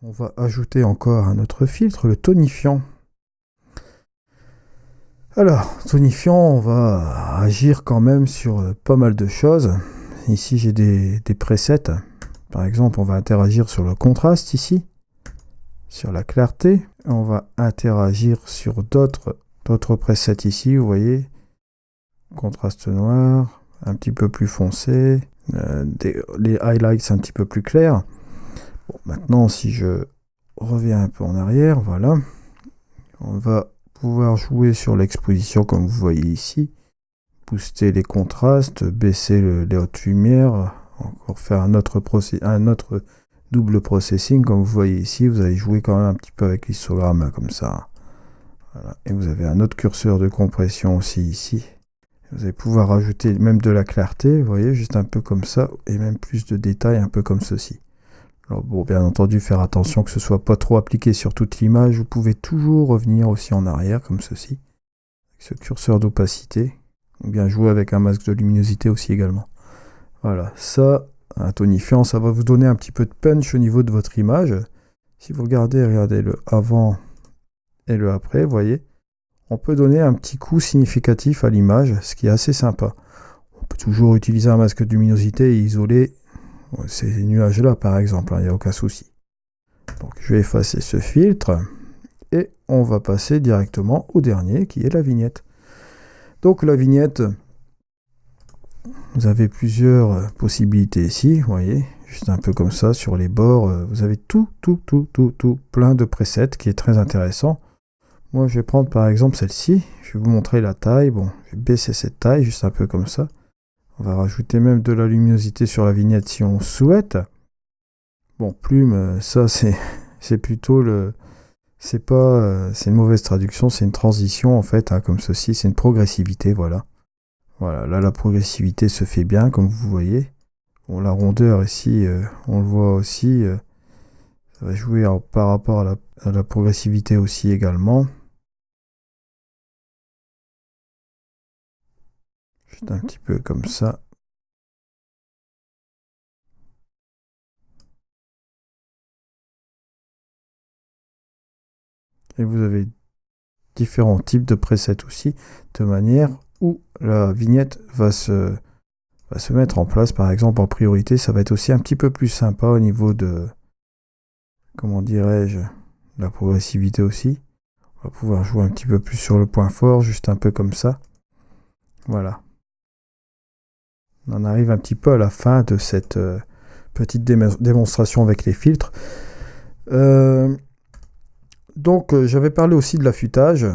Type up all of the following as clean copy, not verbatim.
on va ajouter encore un autre filtre, le tonifiant. Alors, tonifiant, on va agir quand même sur pas mal de choses. Ici, j'ai des presets. Par exemple, on va interagir sur le contraste ici, sur la clarté. On va interagir sur d'autres presets ici, vous voyez. Contraste noir, un petit peu plus foncé, les highlights un petit peu plus clairs. Bon, maintenant, si je reviens un peu en arrière, voilà, on va pouvoir jouer sur l'exposition comme vous voyez ici, booster les contrastes, baisser les hautes lumières, encore faire un autre double processing comme vous voyez ici. Vous allez jouer quand même un petit peu avec l'histogramme comme ça. Voilà. Et vous avez un autre curseur de compression aussi ici. Vous allez pouvoir rajouter même de la clarté, vous voyez, juste un peu comme ça, et même plus de détails, un peu comme ceci. Alors bon, bien entendu, faire attention que ce soit pas trop appliqué sur toute l'image. Vous pouvez toujours revenir aussi en arrière, comme ceci, avec ce curseur d'opacité. Ou bien jouer avec un masque de luminosité aussi également. Voilà, ça, un tonifiant, ça va vous donner un petit peu de punch au niveau de votre image. Si vous regardez le avant et le après, vous voyez, on peut donner un petit coup significatif à l'image, ce qui est assez sympa. On peut toujours utiliser un masque de luminosité et isoler ces nuages-là, par exemple, il n'y a aucun souci. Donc, je vais effacer ce filtre et on va passer directement au dernier, qui est la vignette. Donc, la vignette, vous avez plusieurs possibilités ici, vous voyez, juste un peu comme ça, sur les bords, vous avez tout, plein de presets, qui est très intéressant. Moi, je vais prendre par exemple celle-ci. Je vais vous montrer la taille. Bon, je vais baisser cette taille, juste un peu comme ça. On va rajouter même de la luminosité sur la vignette si on souhaite. Bon, plume, ça c'est plutôt le... C'est pas... c'est une mauvaise traduction, c'est une transition en fait, hein, comme ceci. C'est une progressivité, voilà. Voilà, là la progressivité se fait bien, comme vous voyez. Bon, la rondeur ici, on le voit aussi. Ça va jouer par rapport à la progressivité aussi également. Juste un petit peu comme ça. Et vous avez différents types de presets aussi, de manière où la vignette va se mettre en place. Par exemple, en priorité, ça va être aussi un petit peu plus sympa au niveau de, comment dirais-je, la progressivité aussi. On va pouvoir jouer un petit peu plus sur le point fort, juste un peu comme ça. Voilà. On en arrive un petit peu à la fin de cette petite démonstration avec les filtres. Donc, j'avais parlé aussi de l'affûtage.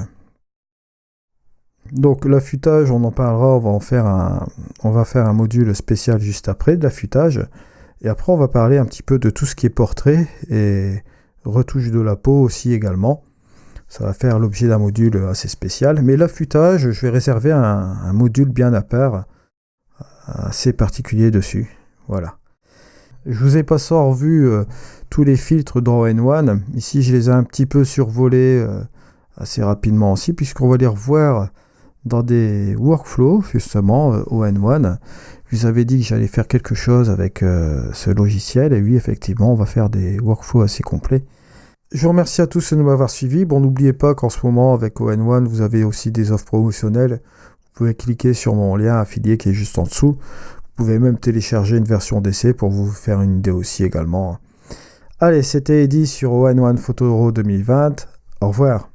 Donc, l'affûtage, on en parlera, on va faire un module spécial juste après de l'affûtage. Et après, on va parler un petit peu de tout ce qui est portrait et retouche de la peau aussi également. Ça va faire l'objet d'un module assez spécial. Mais l'affûtage, je vais réserver un module bien à part, assez particulier dessus. Voilà. Je vous ai passé en revue tous les filtres dans N1. Ici, je les ai un petit peu survolés assez rapidement aussi, puisqu'on va les revoir dans des workflows, justement, au N1. Je vous avais dit que j'allais faire quelque chose avec ce logiciel, et oui, effectivement, on va faire des workflows assez complets. Je vous remercie à tous de m'avoir suivi. Bon, n'oubliez pas qu'en ce moment, avec ON1, vous avez aussi des offres promotionnelles. Vous pouvez cliquer sur mon lien affilié qui est juste en dessous. Vous pouvez même télécharger une version d'essai pour vous faire une idée aussi également. Allez, c'était Eddy sur ON1 Photo Euro 2020. Au revoir.